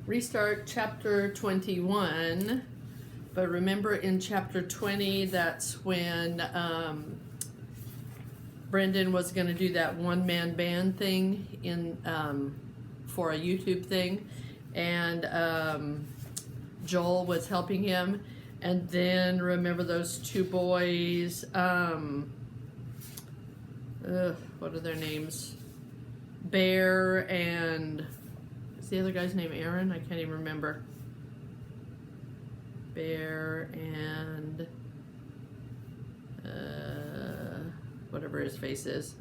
Restart chapter 21. But remember in chapter 20, that's when Brendan was going to do that one-man band thing in for a YouTube thing. And Joel was helping him. And then remember those two boys, what are their names? Bear and, is the other guy's name Aaron? I can't even remember. Bear and whatever his face is.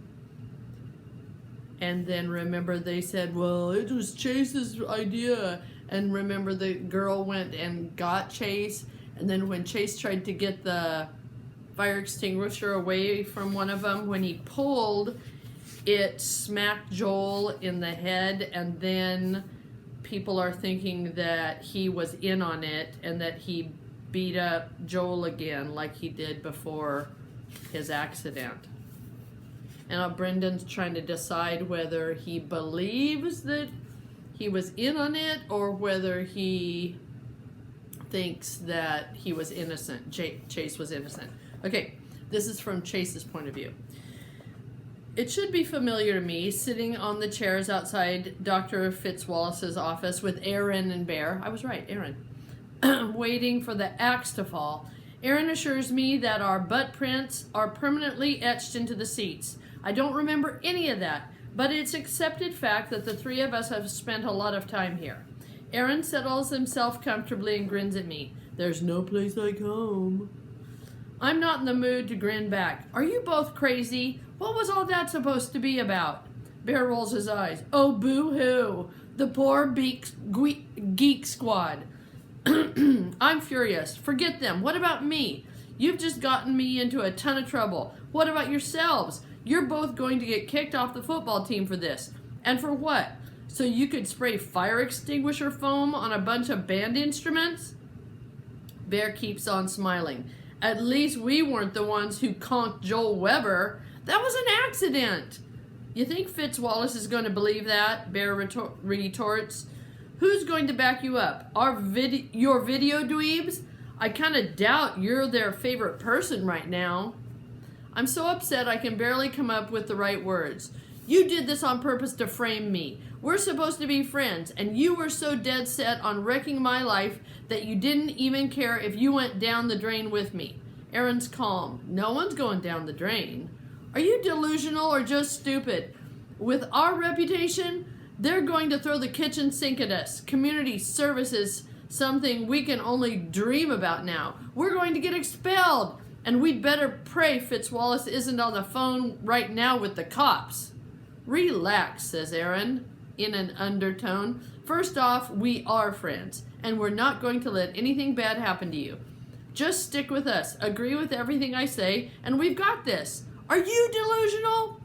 And then remember they said, well, it was Chase's idea. And remember the girl went and got Chase. And then when Chase tried to get the fire extinguisher away from one of them, when he pulled, it smacked Joel in the head, and then people are thinking that he was in on it and that he beat up Joel again like he did before his accident. And now Brendan's trying to decide whether he believes that he was in on it or whether he thinks that he was innocent, Chase was innocent. Okay, this is from Chase's point of view. It should be familiar to me, sitting on the chairs outside Dr. Fitzwallace's office with Aaron and Bear. I was right, Aaron. Waiting for the axe to fall. Aaron assures me that our butt prints are permanently etched into the seats. I don't remember any of that, but it's accepted fact that the three of us have spent a lot of time here. Aaron settles himself comfortably and grins at me. There's no place like home. I'm not in the mood to grin back. Are you both crazy? What was all that supposed to be about? Bear rolls his eyes. Oh, boo-hoo. The poor geek squad. I'm furious. Forget them. What about me? You've just gotten me into a ton of trouble. What about yourselves? You're both going to get kicked off the football team for this. And for what? So you could spray fire extinguisher foam on a bunch of band instruments? Bear keeps on smiling. At least we weren't the ones who conked Joel Weber. That was an accident. You think Fitzwallace is going to believe that? Bear retorts. Who's going to back you up? Your video dweebs? I kind of doubt you're their favorite person right now. I'm so upset I can barely come up with the right words. You did this on purpose to frame me. We're supposed to be friends, and you were so dead set on wrecking my life that you didn't even care if you went down the drain with me. Aaron's calm. No one's going down the drain. Are you delusional or just stupid? With our reputation, they're going to throw the kitchen sink at us. Community service is something we can only dream about now. We're going to get expelled, and we'd better pray Fitzwallace isn't on the phone right now with the cops. Relax, says Aaron, in an undertone. First off, we are friends, and we're not going to let anything bad happen to you. Just stick with us, agree with everything I say, and we've got this. Are you delusional?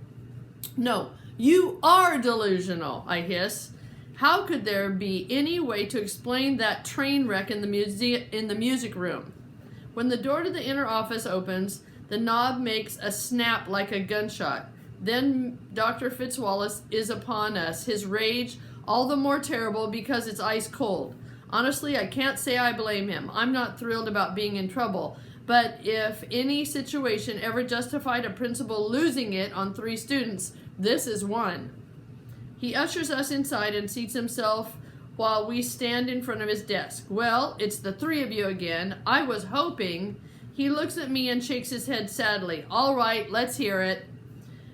No, you are delusional, I hiss. How could there be any way to explain that train wreck in the music room? When the door to the inner office opens, the knob makes a snap like a gunshot. Then Dr. Fitzwallace is upon us, his rage all the more terrible because it's ice cold. Honestly, I can't say I blame him. I'm not thrilled about being in trouble, but if any situation ever justified a principal losing it on 3 students, this is one. He ushers us inside and seats himself while we stand in front of his desk. Well, it's the 3 of you again. I was hoping. He looks at me and shakes his head sadly. All right, let's hear it.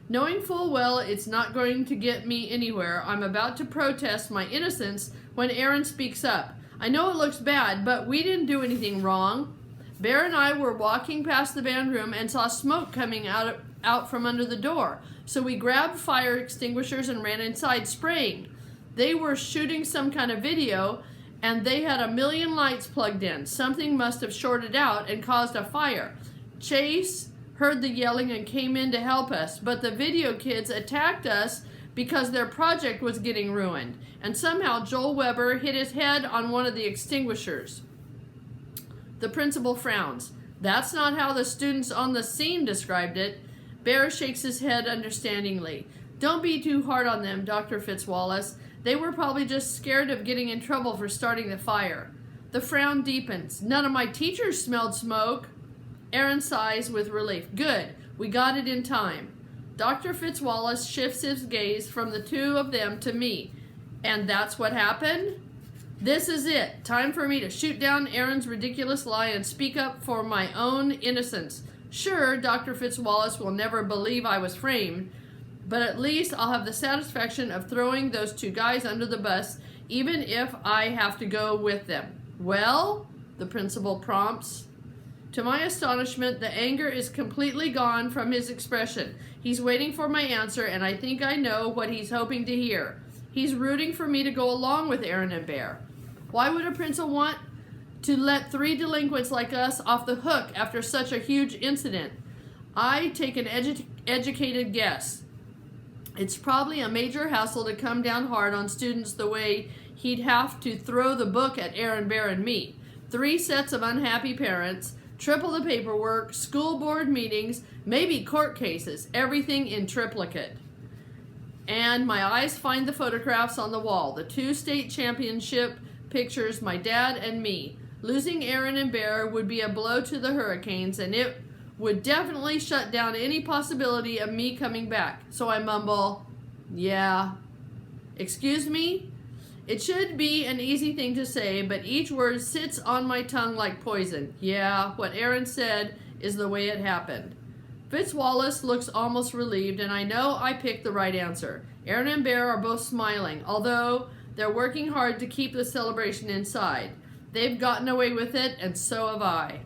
Knowing full well it's not going to get me anywhere, I'm about to protest my innocence when Aaron speaks up. I know it looks bad, but we didn't do anything wrong. Bear and I were walking past the band room and saw smoke coming out from under the door. So we grabbed fire extinguishers and ran inside spraying. They were shooting some kind of video, and they had 1,000,000 lights plugged in. Something must have shorted out and caused a fire. Chase heard the yelling and came in to help us, but the video kids attacked us because their project was getting ruined, and somehow Joel Weber hit his head on one of the extinguishers. The principal frowns. That's not how the students on the scene described it. Bear shakes his head understandingly. Don't be too hard on them, Dr. Fitzwallace. They were probably just scared of getting in trouble for starting the fire. The frown deepens. None of my teachers smelled smoke. Aaron sighs with relief. Good. We got it in time. Dr. Fitzwallace shifts his gaze from the two of them to me. And that's what happened? This is it. Time for me to shoot down Aaron's ridiculous lie and speak up for my own innocence. Sure, Dr. Fitzwallace will never believe I was framed, but at least I'll have the satisfaction of throwing those two guys under the bus, even if I have to go with them. Well, the principal prompts. To my astonishment, the anger is completely gone from his expression. He's waiting for my answer, and I think I know what he's hoping to hear. He's rooting for me to go along with Aaron and Bear. Why would a principal want to let three delinquents like us off the hook after such a huge incident? I take an educated guess. It's probably a major hassle to come down hard on students the way he'd have to throw the book at Aaron, Bear, and me. 3 sets of unhappy parents, triple the paperwork, school board meetings, maybe court cases, everything in triplicate. And my eyes find the photographs on the wall, the 2 state championship pictures, my dad and me. Losing Aaron and Bear would be a blow to the Hurricanes, and it would definitely shut down any possibility of me coming back. So I mumble, yeah. Excuse me? It should be an easy thing to say, but each word sits on my tongue like poison. Yeah, what Aaron said is the way it happened. Fitzwallace looks almost relieved, and I know I picked the right answer. Aaron and Bear are both smiling, although they're working hard to keep the celebration inside. They've gotten away with it, and so have I.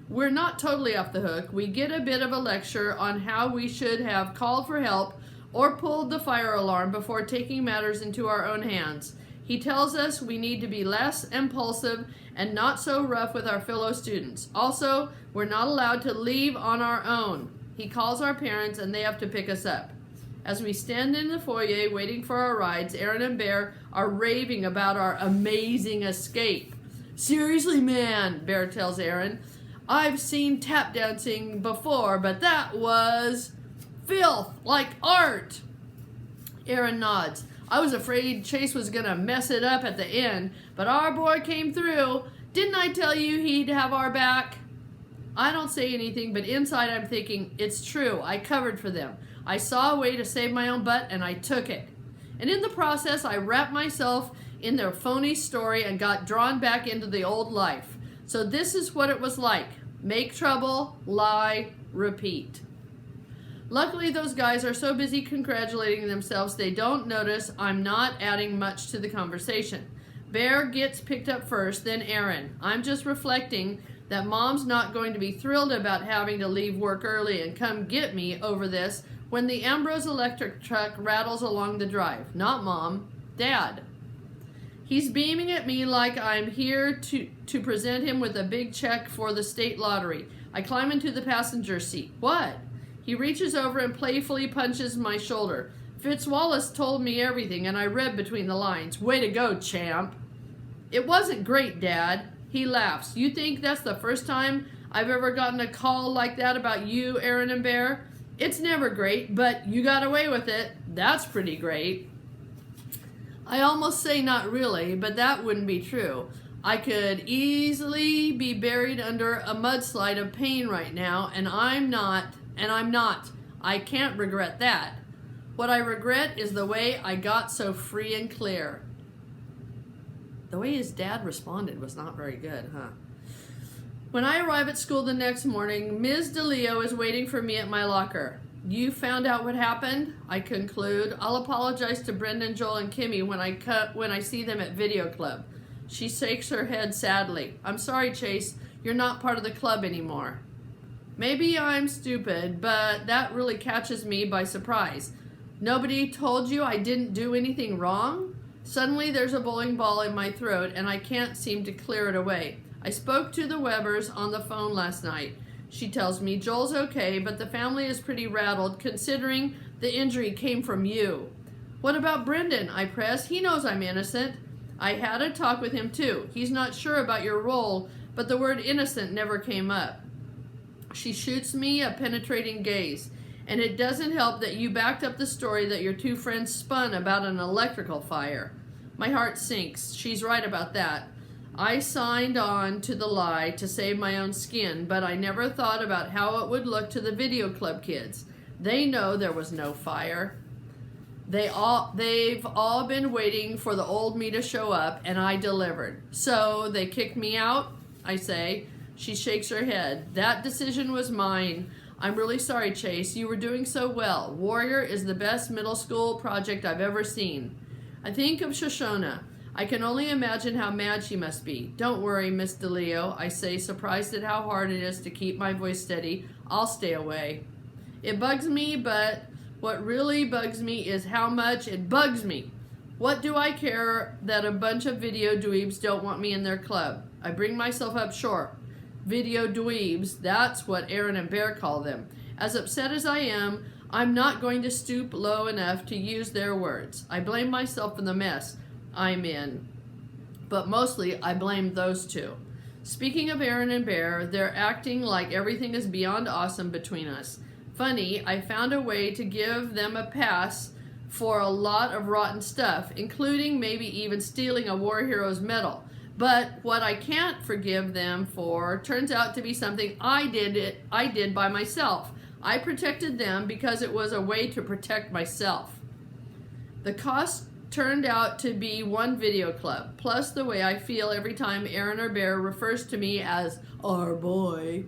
We're not totally off the hook. We get a bit of a lecture on how we should have called for help or pulled the fire alarm before taking matters into our own hands. He tells us we need to be less impulsive and not so rough with our fellow students. Also, we're not allowed to leave on our own. He calls our parents and they have to pick us up. As we stand in the foyer waiting for our rides, Aaron and Bear are raving about our amazing escape. Seriously, man, Bear tells Aaron, I've seen tap dancing before, but that was filth, like art. Aaron nods. I was afraid Chase was going to mess it up at the end, but our boy came through. Didn't I tell you he'd have our back? I don't say anything, but inside I'm thinking, it's true. I covered for them. I saw a way to save my own butt, and I took it. And in the process, I wrapped myself in their phony story and got drawn back into the old life. So this is what it was like. Make trouble, lie, repeat. Luckily, those guys are so busy congratulating themselves they don't notice I'm not adding much to the conversation. Bear gets picked up first, then Aaron. I'm just reflecting that Mom's not going to be thrilled about having to leave work early and come get me over this when the Ambrose electric truck rattles along the drive. Not Mom, Dad. He's beaming at me like I'm here to present him with a big check for the state lottery. I climb into the passenger seat. What? He reaches over and playfully punches my shoulder. Fitzwallace told me everything, and I read between the lines. Way to go, champ. It wasn't great, Dad. He laughs. You think that's the first time I've ever gotten a call like that about you, Aaron and Bear? It's never great, but you got away with it. That's pretty great. I almost say not really, but that wouldn't be true. I could easily be buried under a mudslide of pain right now, and I'm not. I can't regret that. What I regret is the way I got so free and clear. The way his dad responded was not very good, huh? When I arrive at school the next morning, Ms. DeLeo is waiting for me at my locker. You found out what happened? I conclude. I'll apologize to Brendan, Joel, and Kimmy when I see them at video club. She shakes her head sadly. I'm sorry, Chase. You're not part of the club anymore. Maybe I'm stupid, but that really catches me by surprise. Nobody told you I didn't do anything wrong? Suddenly there's a bowling ball in my throat and I can't seem to clear it away. I spoke to the Webbers on the phone last night. She tells me Joel's okay, but the family is pretty rattled considering the injury came from you. What about Brendan? I press. He knows I'm innocent. I had a talk with him too. He's not sure about your role, but the word innocent never came up. She shoots me a penetrating gaze. And it doesn't help that you backed up the story that your two friends spun about an electrical fire. My heart sinks. She's right about that. I signed on to the lie to save my own skin, but I never thought about how it would look to the video club kids. They know there was no fire. They've all been waiting for the old me to show up, and I delivered. So they kicked me out, I say. She shakes her head. That decision was mine. I'm really sorry, Chase. You were doing so well. Warrior is the best middle school project I've ever seen. I think of Shoshona. I can only imagine how mad she must be. Don't worry, Miss DeLeo, I say, surprised at how hard it is to keep my voice steady. I'll stay away. It bugs me, but what really bugs me is how much it bugs me. What do I care that a bunch of video dweebs don't want me in their club? I bring myself up short. Video dweebs, that's what Aaron and Bear call them. As upset as I am, I'm not going to stoop low enough to use their words. I blame myself for the mess I'm in, but mostly I blame those two. Speaking of Aaron and Bear, they're acting like everything is beyond awesome between us. Funny, I found a way to give them a pass for a lot of rotten stuff, including maybe even stealing a War Heroes medal. But what I can't forgive them for turns out to be something I did by myself. I protected them because it was a way to protect myself. The cost turned out to be one video club, plus the way I feel every time Aaron or Bear refers to me as our boy.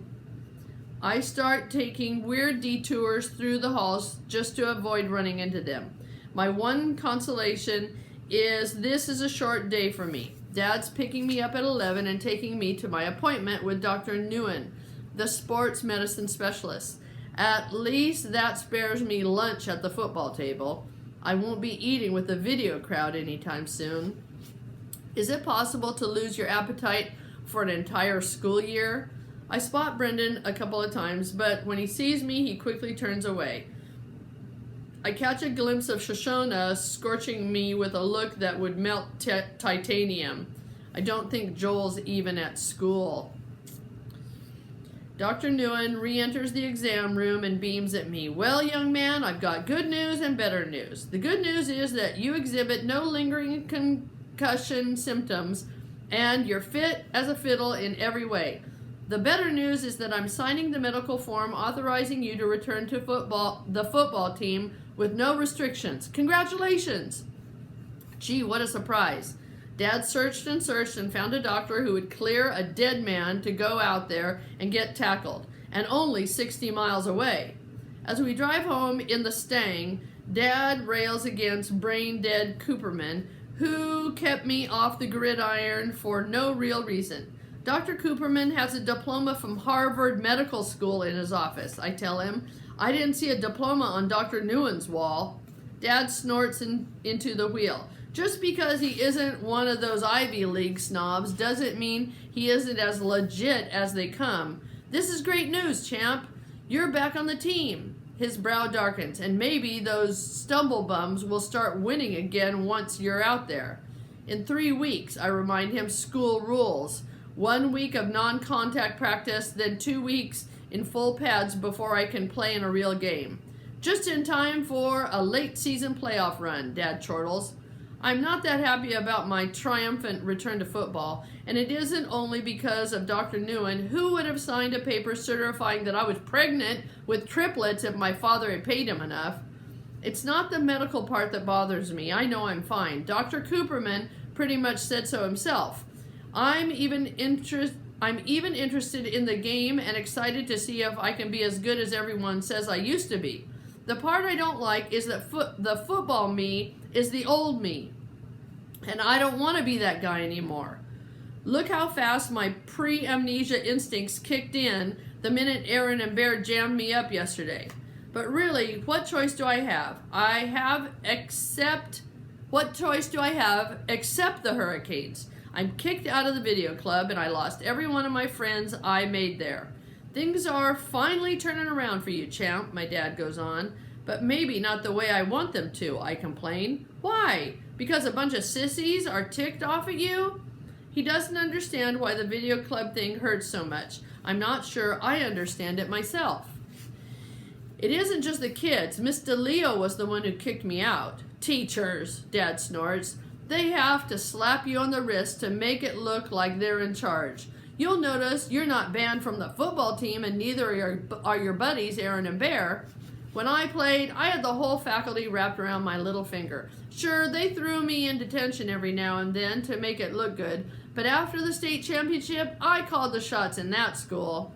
I start taking weird detours through the halls just to avoid running into them. My one consolation is this is a short day for me. Dad's picking me up at 11 and taking me to my appointment with Dr. Nguyen, the sports medicine specialist. At least that spares me lunch at the football table. I won't be eating with the video crowd anytime soon. Is it possible to lose your appetite for an entire school year? I spot Brendan a couple of times, but when he sees me, he quickly turns away. I catch a glimpse of Shoshona scorching me with a look that would melt titanium. I don't think Joel's even at school. Dr. Nguyen re-enters the exam room and beams at me. Well, young man, I've got good news and better news. The good news is that you exhibit no lingering concussion symptoms, and you're fit as a fiddle in every way. The better news is that I'm signing the medical form authorizing you to return to the football team with no restrictions. Congratulations! Gee, what a surprise. Dad searched and found a doctor who would clear a dead man to go out there and get tackled, and only 60 miles away. As we drive home in the Stang, Dad rails against brain-dead Cooperman, who kept me off the gridiron for no real reason. Dr. Cooperman has a diploma from Harvard Medical School in his office, I tell him. I didn't see a diploma on Dr. Nguyen's wall. Dad snorts into the wheel. Just because he isn't one of those Ivy League snobs doesn't mean he isn't as legit as they come. This is great news, champ. You're back on the team. His brow darkens, and maybe those stumble bums will start winning again once you're out there. In 3 weeks, I remind him school rules. 1 week of non-contact practice, then 2 weeks in full pads before I can play in a real game. Just in time for a late season playoff run, Dad chortles. I'm not that happy about my triumphant return to football, and it isn't only because of Dr. Nguyen, who would have signed a paper certifying that I was pregnant with triplets if my father had paid him enough. It's not the medical part that bothers me. I know I'm fine. Dr. Cooperman pretty much said so himself. I'm even interested in the game and excited to see if I can be as good as everyone says I used to be. The part I don't like is that the football me is the old me, and I don't want to be that guy anymore. Look how fast my pre-amnesia instincts kicked in the minute Aaron and Bear jammed me up yesterday. But really, what choice do I have? What choice do I have except the Hurricanes? I'm kicked out of the video club, and I lost every one of my friends I made there. Things are finally turning around for you, champ, my dad goes on. But maybe not the way I want them to, I complain. Why? Because a bunch of sissies are ticked off at you? He doesn't understand why the video club thing hurts so much. I'm not sure I understand it myself. It isn't just the kids. Mr. Leo was the one who kicked me out. Teachers, Dad snorts. They have to slap you on the wrist to make it look like they're in charge. You'll notice you're not banned from the football team, and neither are your buddies, Aaron and Bear. When I played, I had the whole faculty wrapped around my little finger. Sure, they threw me in detention every now and then to make it look good, but after the state championship, I called the shots in that school.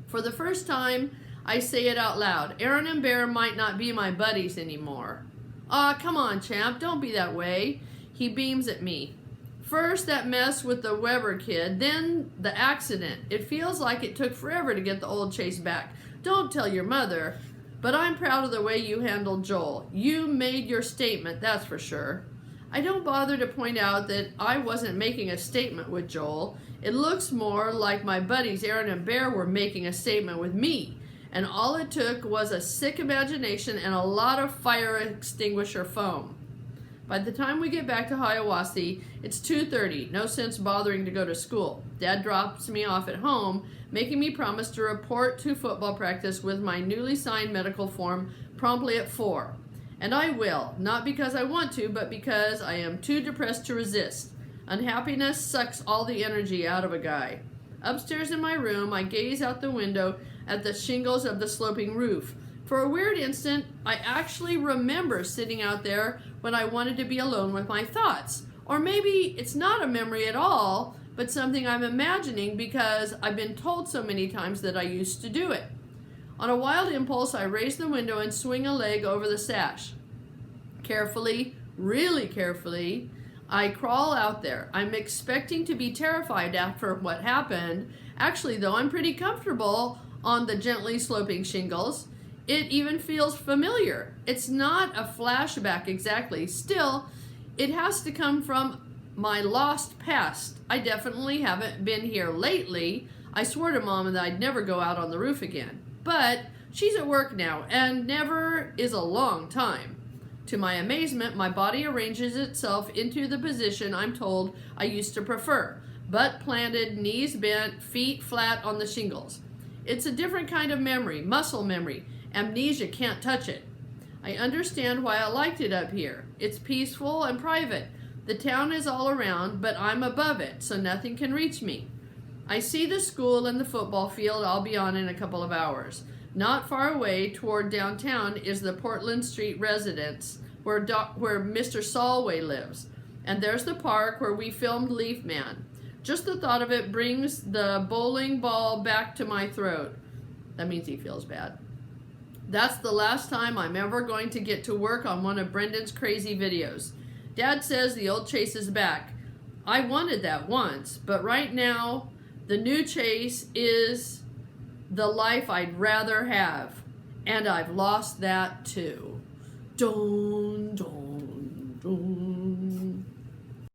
For the first time, I say it out loud. Aaron and Bear might not be my buddies anymore. Aw, come on, champ, don't be that way. He beams at me. First, that mess with the Weber kid, then the accident. It feels like it took forever to get the old Chase back. Don't tell your mother, but I'm proud of the way you handled Joel. You made your statement, that's for sure. I don't bother to point out that I wasn't making a statement with Joel. It looks more like my buddies Aaron and Bear were making a statement with me. And all it took was a sick imagination and a lot of fire extinguisher foam. By the time we get back to Hiawassee, it's 2:30. No sense bothering to go to school. Dad drops me off at home, making me promise to report to football practice with my newly signed medical form promptly at 4. And I will, not because I want to, but because I am too depressed to resist. Unhappiness sucks all the energy out of a guy. Upstairs in my room, I gaze out the window at the shingles of the sloping roof. For a weird instant, I actually remember sitting out there when I wanted to be alone with my thoughts. Or maybe it's not a memory at all, but something I'm imagining because I've been told so many times that I used to do it. On a wild impulse, I raise the window and swing a leg over the sash. Carefully, really carefully, I crawl out there. I'm expecting to be terrified after what happened. Actually, though, I'm pretty comfortable on the gently sloping shingles. It even feels familiar. It's not a flashback exactly. Still, it has to come from my lost past. I definitely haven't been here lately. I swore to Mom that I'd never go out on the roof again. But she's at work now, and never is a long time. To my amazement, my body arranges itself into the position I'm told I used to prefer. Butt planted, knees bent, feet flat on the shingles. It's a different kind of memory, muscle memory. Amnesia can't touch it. I understand why I liked it up here. It's peaceful and private. The town is all around, but I'm above it, so nothing can reach me. I see the school and the football field I'll be on in a couple of hours. Not far away toward downtown is the Portland Street residence where Mr. Solway lives. And there's the park where we filmed Leaf Man. Just the thought of it brings the bowling ball back to my throat. That means he feels bad. That's the last time I'm ever going to get to work on one of Brendan's crazy videos. Dad says the old Chase is back. I wanted that once, but right now, the new Chase is the life I'd rather have. And I've lost that too. Dun, dun, dun.